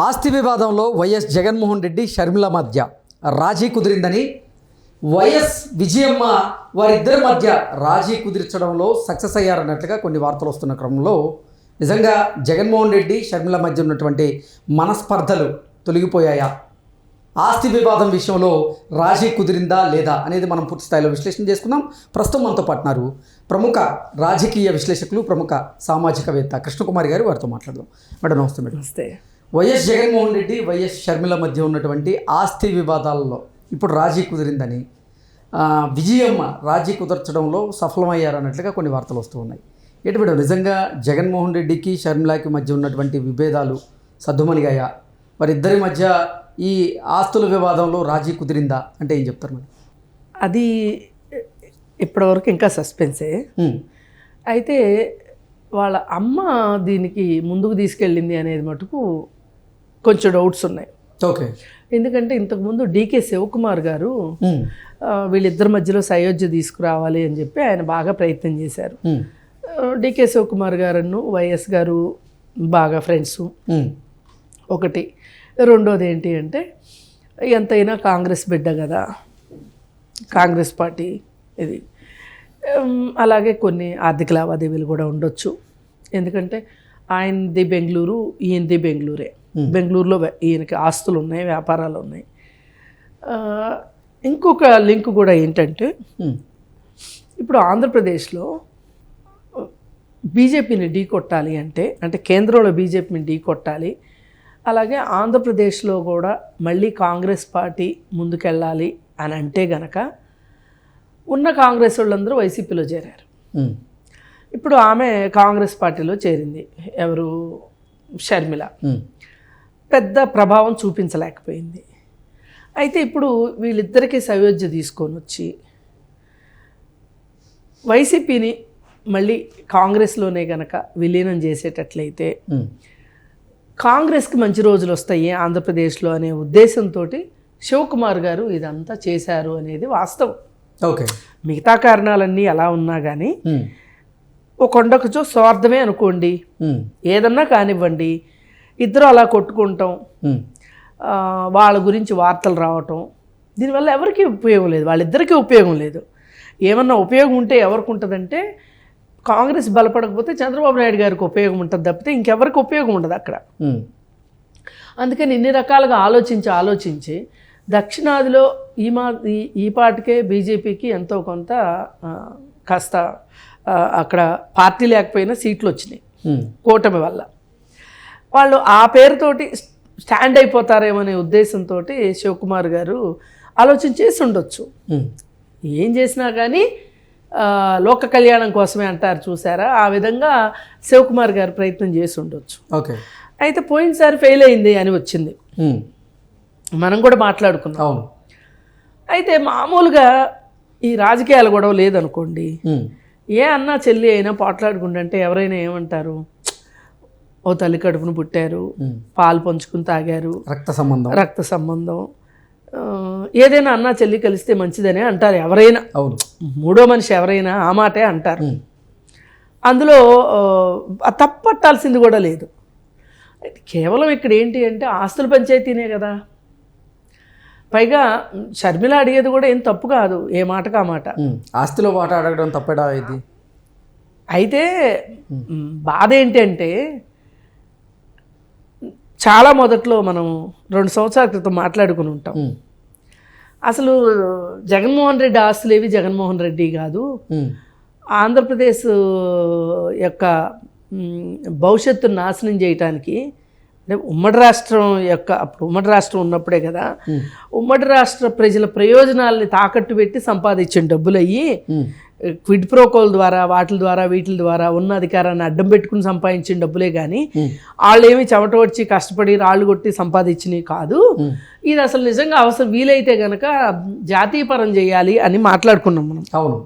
ఆస్తి వివాదంలో వైఎస్ జగన్మోహన్ రెడ్డి షర్మిల మధ్య రాజీ కుదిరిందని, వైఎస్ విజయమ్మ వారిద్దరి మధ్య రాజీ కుదిర్చడంలో సక్సెస్ అయ్యారన్నట్లుగా కొన్ని వార్తలు వస్తున్న క్రమంలో నిజంగా జగన్మోహన్ రెడ్డి షర్మిల మధ్య ఉన్నటువంటి మనస్పర్ధలు తొలగిపోయాయా, ఆస్తి వివాదం విషయంలో రాజీ కుదిరిందా లేదా అనేది మనం పూర్తి స్థాయిలో విశ్లేషణ చేసుకుందాం. ప్రస్తుతం మనతో పాటున్నారు ప్రముఖ రాజకీయ విశ్లేషకులు, ప్రముఖ సామాజికవేత్త కృష్ణకుమారి గారు. వారితో మాట్లాడదాం. మేడం నమస్తే. మేడం నమస్తే. వైఎస్ జగన్మోహన్ రెడ్డి వైఎస్ షర్మిల మధ్య ఉన్నటువంటి ఆస్తి వివాదాలలో ఇప్పుడు రాజీ కుదిరిందని, విజయమ్మ రాజీ కుదర్చడంలో సఫలమయ్యారన్నట్లుగా కొన్ని వార్తలు వస్తూ ఉన్నాయి. ఏంటి మేడం, నిజంగా జగన్మోహన్ రెడ్డికి షర్మిలకి మధ్య ఉన్నటువంటి విభేదాలు సద్దుమణిగాయా? వారిద్దరి మధ్య ఈ ఆస్తుల వివాదంలో రాజీ కుదిరిందా అంటే ఏం చెప్తారు మేడం? అది ఇప్పటివరకు ఇంకా సస్పెన్సే. అయితే వాళ్ళ అమ్మ దీనికి ముందుకు తీసుకెళ్ళింది అనేది మటుకు కొంచెం డౌట్స్ ఉన్నాయి. ఓకే. ఎందుకంటే ఇంతకుముందు డీకే శివకుమార్ గారు వీళ్ళిద్దరి మధ్యలో సయోధ్య తీసుకురావాలి అని చెప్పి ఆయన బాగా ప్రయత్నం చేశారు. డీకే శివకుమార్ గారు వైఎస్ గారు బాగా ఫ్రెండ్స్ ఒకటి. రెండోది ఏంటి అంటే ఎంతైనా కాంగ్రెస్ బిడ్డ కదా, కాంగ్రెస్ పార్టీ ఇది. అలాగే కొన్ని ఆర్థిక లావాదేవీలు కూడా ఉండొచ్చు. ఎందుకంటే ఆయనది బెంగళూరు, ఈయనది బెంగళూరే. బెంగళూరులో ఈయనకి ఆస్తులు ఉన్నాయి, వ్యాపారాలు ఉన్నాయి. ఇంకొక లింక్ కూడా ఏంటంటే ఇప్పుడు ఆంధ్రప్రదేశ్లో బీజేపీని ఢీ కొట్టాలి అంటే కేంద్రంలో బీజేపీని ఢీ కొట్టాలి, అలాగే ఆంధ్రప్రదేశ్లో కూడా మళ్ళీ కాంగ్రెస్ పార్టీ ముందుకెళ్ళాలి అని అంటే గనక ఉన్న కాంగ్రెస్ వాళ్ళందరూ వైసీపీలో చేరారు. ఇప్పుడు ఆమె కాంగ్రెస్ పార్టీలో చేరింది. ఎవరు? షర్మిల. పెద్ద ప్రభావం చూపించలేకపోయింది. అయితే ఇప్పుడు వీళ్ళిద్దరికీ సయోధ్య తీసుకొని వచ్చి వైసీపీని మళ్ళీ కాంగ్రెస్లోనే గనక విలీనం చేసేటట్లయితే కాంగ్రెస్కి మంచి రోజులు వస్తాయి ఆంధ్రప్రదేశ్లో అనే ఉద్దేశంతో శివకుమార్ గారు ఇదంతా చేశారు అనేది వాస్తవం. ఓకే. మిగతా కారణాలన్నీ ఎలా ఉన్నా కానీ ఒక కొండకుచో స్వార్థమే అనుకోండి, ఏదన్నా కానివ్వండి, ఇద్దరు అలా కొట్టుకుంటాం, వాళ్ళ గురించి వార్తలు రావటం, దీనివల్ల ఎవరికి ఉపయోగం లేదు, వాళ్ళిద్దరికీ ఉపయోగం లేదు. ఏమన్నా ఉపయోగం ఉంటే ఎవరికి ఉంటుందంటే కాంగ్రెస్ బలపడకపోతే చంద్రబాబు నాయుడు గారికి ఉపయోగం ఉంటుంది తప్పితే ఇంకెవరికి ఉపయోగం ఉండదు అక్కడ. అందుకని ఇన్ని రకాలుగా ఆలోచించి దక్షిణాదిలో ఈ పాటికే బీజేపీకి ఎంతో కొంత కాస్త అక్కడ పార్టీ లేకపోయినా సీట్లు వచ్చినాయి కూటమి వల్ల. వాళ్ళు ఆ పేరుతోటి స్టాండ్ అయిపోతారేమనే ఉద్దేశంతో శివకుమార్ గారు చేసి ఉండొచ్చు. ఏం చేసినా కానీ లోక కళ్యాణం కోసమే అంటారు చూసారా, ఆ విధంగా శివకుమార్ గారు ప్రయత్నం చేసి ఉండొచ్చు. ఓకే. అయితే పోయినసారి ఫెయిల్ అయింది అని వచ్చింది, మనం కూడా మాట్లాడుకున్నాం. అయితే మామూలుగా ఈ రాజకీయాలు గొడవ లేదనుకోండి, ఏ అన్నా చెల్లి అయినా పోట్లాడుకుంటుంటే ఎవరైనా ఏమంటారు, ఓ తల్లి కడుపును పుట్టారు, పాలు పంచుకుని తాగారు, రక్త సంబంధం, ఏదైనా అన్నా చెల్లి కలిస్తే మంచిదనే అంటారు ఎవరైనా. అవును, మూడో మనిషి ఎవరైనా ఆ మాటే అంటారు. అందులో తప్పట్టాల్సింది కూడా లేదు. కేవలం ఇక్కడ ఏంటి అంటే ఆస్తుల పంచాయతీనే కదా. పైగా షర్మిల అడిగేది కూడా ఏం తప్పు కాదు, ఏ మాటకు ఆ మాట. ఆస్తిలో మాట అడగడం తప్పడా ఇది? అయితే బాధ ఏంటి అంటే చాలా మొదట్లో మనం 2 సంవత్సరాల క్రితం మాట్లాడుకుని ఉంటాం. అసలు జగన్మోహన్ రెడ్డి ఆస్తులు ఏవి జగన్మోహన్ రెడ్డి కాదు, ఆంధ్రప్రదేశ్ యొక్క భవిష్యత్తును నాశనం చేయటానికి, అంటే ఉమ్మడి రాష్ట్రం యొక్క అప్పుడు ఉమ్మడి రాష్ట్రం ఉన్నప్పుడే కదా, ఉమ్మడి రాష్ట్ర ప్రజల ప్రయోజనాలని తాకట్టు పెట్టి సంపాదించిన డబ్బులు అయ్యి క్విడ్ ప్రోకోల ద్వారా వీటి ద్వారా ఉన్న అధికారాన్ని అడ్డం పెట్టుకుని సంపాదించిన డబ్బులే కానీ వాళ్ళు ఏమి చెమట వచ్చి కష్టపడి రాళ్ళు కొట్టి సంపాదించినవి కాదు. ఇది అసలు నిజంగా అవసరం వీలైతే గనక జాతీయపరం చేయాలి అని మాట్లాడుకున్నాం మనం. అవును.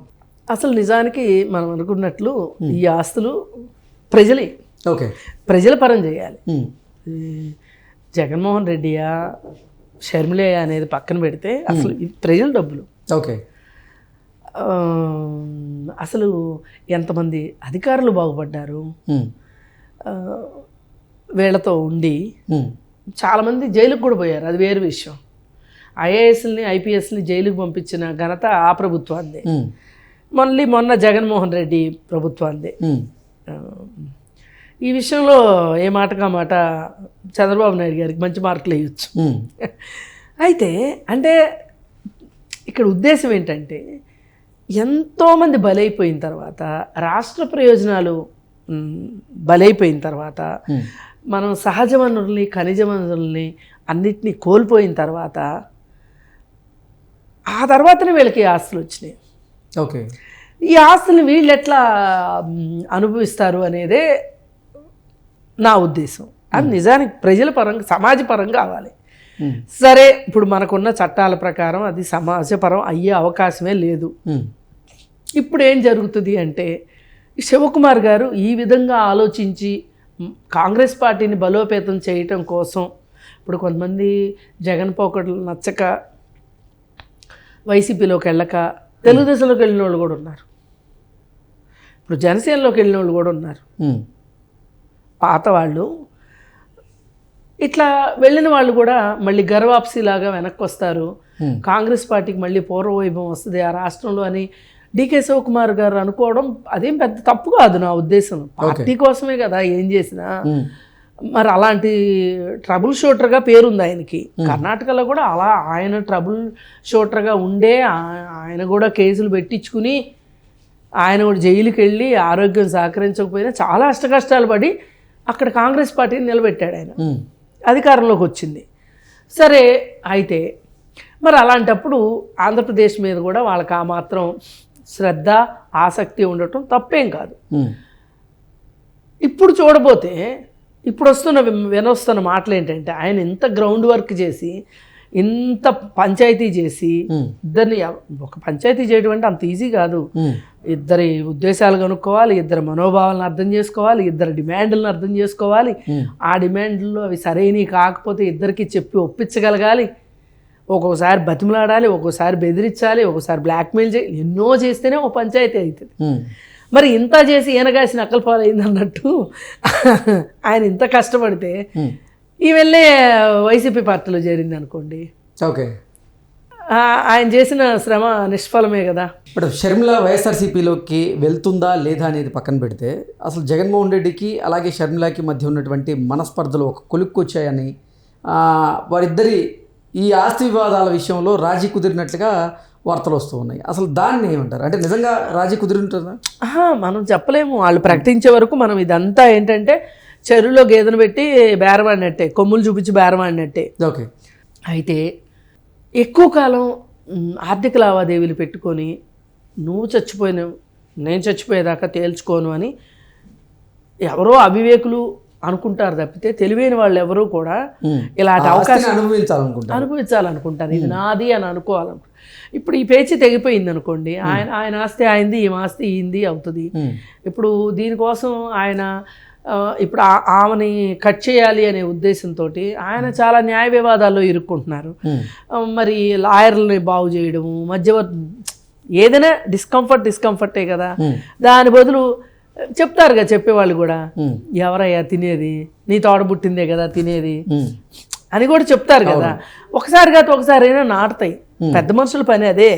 అసలు నిజానికి మనం అనుకున్నట్లు ఈ ఆస్తులు ప్రజలే. ఓకే. ప్రజల పరం చేయాలి. జగన్మోహన్ రెడ్డియా షర్మిలయ్య అనేది పక్కన పెడితే అసలు ప్రజల డబ్బులు. ఓకే. అసలు ఎంతమంది అధికారులు బాగుపడ్డారు వీళ్ళతో ఉండి. చాలామంది జైలుకు కూడా పోయారు, అది వేరు విషయం. ఐఏఎస్ని ఐపీఎస్ని జైలుకు పంపించిన ఘనత ఆ ప్రభుత్వాన్ని. మొన్న జగన్మోహన్ రెడ్డి ప్రభుత్వాన్ని. ఈ విషయంలో ఏ మాటగా మాట చంద్రబాబు నాయుడు గారికి మంచి మార్కులు వేయచ్చు. అయితే అంటే ఇక్కడ ఉద్దేశం ఏంటంటే, ఎంతోమంది బలైపోయిన తర్వాత, రాష్ట్ర ప్రయోజనాలు బలైపోయిన తర్వాత, మనం సహజ వనరుల్ని ఖనిజ వనరుల్ని అన్నిటినీ కోల్పోయిన తర్వాత, ఆ తర్వాతనే వీళ్ళకి ఆస్తులు వచ్చినాయి. ఓకే, ఈ ఆస్తుల్ని వీళ్ళు ఎట్లా అనుభవిస్తారు అనేదే నా ఉద్దేశం. అది నిజానికి ప్రజల పరంగా సమాజపరంగా కావాలి. సరే, ఇప్పుడు మనకున్న చట్టాల ప్రకారం అది సమాజపరం అయ్యే అవకాశమే లేదు. ఇప్పుడు ఏం జరుగుతుంది అంటే, శివకుమార్ గారు ఈ విధంగా ఆలోచించి కాంగ్రెస్ పార్టీని బలోపేతం చేయటం కోసం, ఇప్పుడు కొంతమంది జగన్ పోకట్లు నచ్చక వైసీపీలోకి వెళ్ళక తెలుగుదేశంలోకి వెళ్ళిన వాళ్ళు కూడా ఉన్నారు, ఇప్పుడు జనసేనలోకి వెళ్ళిన వాళ్ళు కూడా ఉన్నారు. పాత వాళ్ళు ఇట్లా వెళ్ళిన వాళ్ళు కూడా మళ్ళీ గర్వాప్సీలాగా వెనక్కి వస్తారు. కాంగ్రెస్ పార్టీకి మళ్ళీ పూర్వవైభవం వస్తుంది ఆ రాష్ట్రంలో అని డీకే శివకుమార్ గారు అనుకోవడం అదేం పెద్ద తప్పు కాదు నా ఉద్దేశం. పార్టీ కోసమే కదా ఏం చేసినా. మరి అలాంటి ట్రబుల్ షూటర్గా పేరుంది ఆయనకి. కర్ణాటకలో కూడా అలా ఆయన ట్రబుల్ షూటర్గా ఉండే ఆయన కూడా కేసులు పెట్టించుకుని ఆయన కూడా జైలుకి వెళ్ళి ఆరోగ్యం సహకరించకపోయినా చాలా అష్టకష్టాలు పడి అక్కడ కాంగ్రెస్ పార్టీని నిలబెట్టాడు ఆయన, అధికారంలోకి వచ్చింది. సరే, అయితే మరి అలాంటప్పుడు ఆంధ్రప్రదేశ్ మీద కూడా వాళ్ళకి ఆ మాత్రం శ్రద్ధ ఆసక్తి ఉండటం తప్పేం కాదు. ఇప్పుడు చూడబోతే ఇప్పుడు వినొస్తున్న మాటలు ఏంటంటే, ఆయన ఇంత గ్రౌండ్ వర్క్ చేసి ఇంత పంచాయతీ చేసి ఇద్దరిని, ఒక పంచాయతీ చేయడం అంటే అంత ఈజీ కాదు. ఇద్దరి ఉద్దేశాలు కనుక్కోవాలి, ఇద్దరి మనోభావాలను అర్థం చేసుకోవాలి, ఇద్దరి డిమాండ్లను అర్థం చేసుకోవాలి. ఆ డిమాండ్లు అవి సరైనవి కాకపోతే ఇద్దరికి చెప్పి ఒప్పించగలగాలి. ఒక్కొక్కసారి బతిమలాడాలి, ఒక్కోసారి బెదిరించాలి, ఒక్కోసారి బ్లాక్మెయిల్ చేయాలి. ఎన్నో చేస్తేనే ఒక పంచాయతీ అవుతుంది. మరి ఇంత చేసి ఈయనగాసి నక్కల పాలైంది అన్నట్టు ఆయన ఇంత కష్టపడితే ఈ వెళ్ళే వైసీపీ పార్టీలో చేరింది అనుకోండి, ఓకే, ఆయన చేసిన శ్రమ నిష్ఫలమే కదా. ఇప్పుడు షర్మిల వైఎస్ఆర్సీపీలోకి వెళ్తుందా లేదా అనేది పక్కన పెడితే, అసలు జగన్మోహన్ రెడ్డికి అలాగే షర్మిలకి మధ్య ఉన్నటువంటి మనస్పర్ధలు ఒక కొలుక్కొచ్చాయని, వారిద్దరి ఈ ఆస్తి వివాదాల విషయంలో రాజీ కుదిరినట్లుగా వార్తలు వస్తూ ఉన్నాయి. అసలు దాన్ని ఏమంటారు? అంటే నిజంగా రాజీ కుదిరింటుందా? మనం చెప్పలేము. వాళ్ళు ప్రకటించే వరకు మనం ఇదంతా ఏంటంటే చెరువులో గేదెను పెట్టి బేరవాడినట్టే, కొమ్ములు చూపించి బేరవాడినట్టే. ఓకే, అయితే ఎక్కువ కాలం ఆర్థిక లావాదేవీలు పెట్టుకొని నువ్వు చచ్చిపోయినావు నేను చచ్చిపోయేదాకా తేల్చుకోను అని ఎవరో అవివేకులు అనుకుంటారు తప్పితే తెలివైన వాళ్ళు ఎవరూ కూడా ఇలాంటి అవకాశం అనుభవించాలనుకుంటారు. ఇది నాది అని అనుకోవాలనుకుంటారు. ఇప్పుడు ఈ పేచి తెగిపోయింది అనుకోండి, ఆయన ఆస్తి ఆయనది, ఈ ఆస్తి ఈంది అవుతుంది. ఇప్పుడు దీనికోసం ఆయన ఇప్పుడు ఆమెని కట్ చేయాలి అనే ఉద్దేశంతో ఆయన చాలా న్యాయ వివాదాల్లో ఇరుక్కుంటున్నారు. మరి లాయర్లని బాగు చేయడము, మధ్యవర్తి, ఏదైనా డిస్కంఫర్టే కదా. దాని బదులు చెప్తారుగా చెప్పేవాళ్ళు కూడా, ఎవరయ్యా తినేది, నీ తోడబుట్టిందే కదా తినేది అని కూడా చెప్తారు కదా. ఒకసారి కాదు ఒకసారి అయినా నాటుతాయి. పెద్ద మనుషుల పని అదే.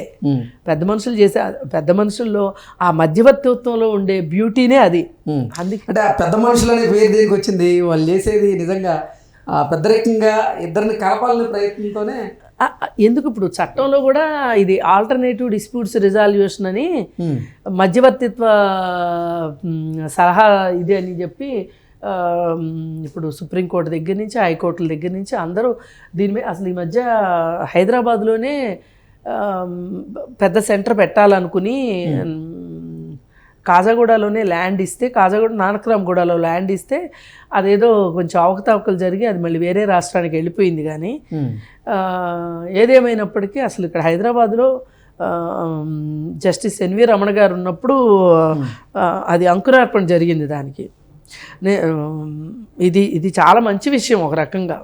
పెద్ద మనుషులు చేసే, పెద్ద మనుషుల్లో ఆ మధ్యవర్తిత్వంలో ఉండే బ్యూటీనే అది. అందుకే అంటే ఆ పెద్ద మనుషులు అనే పేరు దేనికి వచ్చింది? వాళ్ళు చేసేది నిజంగా పెద్దరికంగా ఇద్దరిని కలపాలనే ప్రయత్నంతోనే. ఎందుకు ఇప్పుడు చట్టంలో కూడా ఇది ఆల్టర్నేటివ్ డిస్ప్యూట్స్ రిజాల్యూషన్ అని మధ్యవర్తిత్వ సలహా ఇది అని చెప్పి ఇప్పుడు సుప్రీంకోర్టు దగ్గర నుంచి హైకోర్టుల దగ్గర నుంచి అందరూ దీని మీద అసలు ఈ మధ్య హైదరాబాద్లోనే పెద్ద సెంటర్ పెట్టాలనుకుని కాజాగూడలోనే ల్యాండ్ ఇస్తే, కాజాగూడ నానక్రామ్గూడలో ల్యాండ్ ఇస్తే అదేదో కొంచెం అవకతవకలు జరిగి అది మళ్ళీ వేరే రాష్ట్రానికి వెళ్ళిపోయింది. కానీ ఏదేమైనప్పటికీ అసలు ఇక్కడ హైదరాబాద్లో జస్టిస్ ఎన్వి రమణ గారు ఉన్నప్పుడు అది అంకురార్పణ జరిగింది దానికి. ఇది చాలా మంచి విషయం ఒక రకంగా.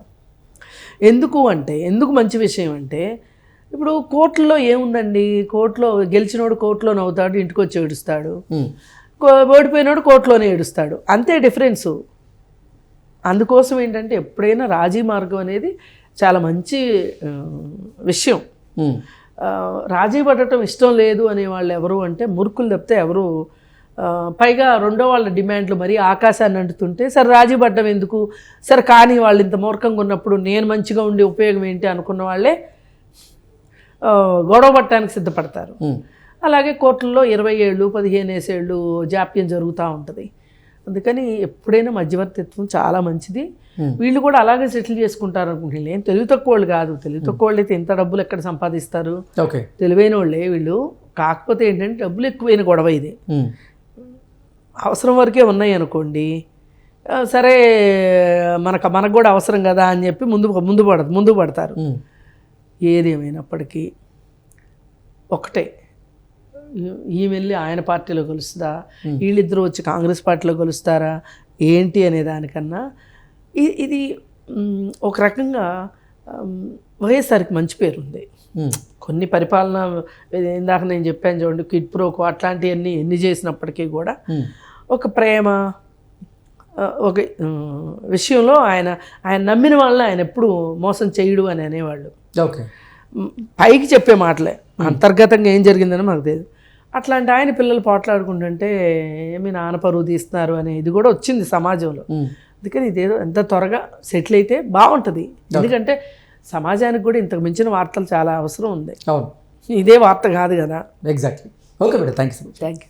ఎందుకు మంచి విషయం అంటే, ఇప్పుడు కోర్టులో ఏముందండి, కోర్టులో గెలిచినోడు కోర్టులో నవ్వుతాడు, ఇంటికి వచ్చి ఏడుస్తాడు, ఓడిపోయినోడు కోర్టులోనే ఏడుస్తాడు, అంతే డిఫరెన్సు. అందుకోసం ఏంటంటే ఎప్పుడైనా రాజీ మార్గం అనేది చాలా మంచి విషయం. రాజీ పడటం ఇష్టం లేదు అనే వాళ్ళు ఎవరు అంటే మూర్ఖులు తప్పితే ఎవరు. పైగా రెండో వాళ్ళ డిమాండ్లు మరీ ఆకాశాన్ని అంటుతుంటే సరే రాజీ పడ్డం ఎందుకు, సరే కానీ వాళ్ళు ఇంత మూర్ఖంగా ఉన్నప్పుడు నేను మంచిగా ఉండే ఉపయోగం ఏంటి అనుకున్న వాళ్ళే గొడవ పట్టడానికి సిద్ధపడతారు. అలాగే కోర్టుల్లో 20 ఏళ్ళు 15 ఏళ్ళు జాప్యం జరుగుతూ ఉంటుంది. అందుకని ఎప్పుడైనా మధ్యవర్తిత్వం చాలా మంచిది. వీళ్ళు కూడా అలాగే సెటిల్ చేసుకుంటారు అనుకుంటున్నారు. ఏం తెలివి తక్కువ వాళ్ళు కాదు. తెలివి తక్కువ వాళ్ళు అయితే ఇంత డబ్బులు ఎక్కడ సంపాదిస్తారు, తెలివైన వాళ్ళే వీళ్ళు. కాకపోతే ఏంటంటే డబ్బులు ఎక్కువైన గొడవ ఇది. అవసరం వరకే ఉన్నాయి అనుకోండి, సరే మనకు కూడా అవసరం కదా అని చెప్పి ముందు పడతారు. ఏది ఏమైనప్పటికీ ఒకటే, ఈమె వెళ్ళి ఆయన పార్టీలో కలుస్తుందా, వీళ్ళిద్దరూ వచ్చి కాంగ్రెస్ పార్టీలో కలుస్తారా ఏంటి అనే దానికన్నా ఇది ఒక రకంగా వైఎస్ఆర్కి మంచి పేరు ఉంది. కొన్ని పరిపాలన ఇందాక నేను చెప్పాను చూడండి, కిడ్ ప్రోకో అట్లాంటివన్నీ ఎన్ని చేసినప్పటికీ కూడా ఒక ప్రేమ ఒక విషయంలో ఆయన నమ్మిన వాళ్ళని ఆయన ఎప్పుడు మోసం చేయడు అని అనేవాళ్ళు. ఓకే, పైకి చెప్పే మాటలే, అంతర్గతంగా ఏం జరిగిందని మాకు తెలియదు. అట్లాంటి ఆయన పిల్లలు పోట్లాడుకుంటుంటే ఏమి నాన్న పరువు తీస్తున్నారు అనే ఇది కూడా వచ్చింది సమాజంలో. అందుకని ఇదేదో ఎంత త్వరగా సెటిల్ అయితే బాగుంటుంది. ఎందుకంటే సమాజానికి కూడా ఇంతకు మించిన వార్తలు చాలా అవసరం ఉంది. అవును, ఇదే వార్త కాదు కదా. Exactly. Okay madam, thank you.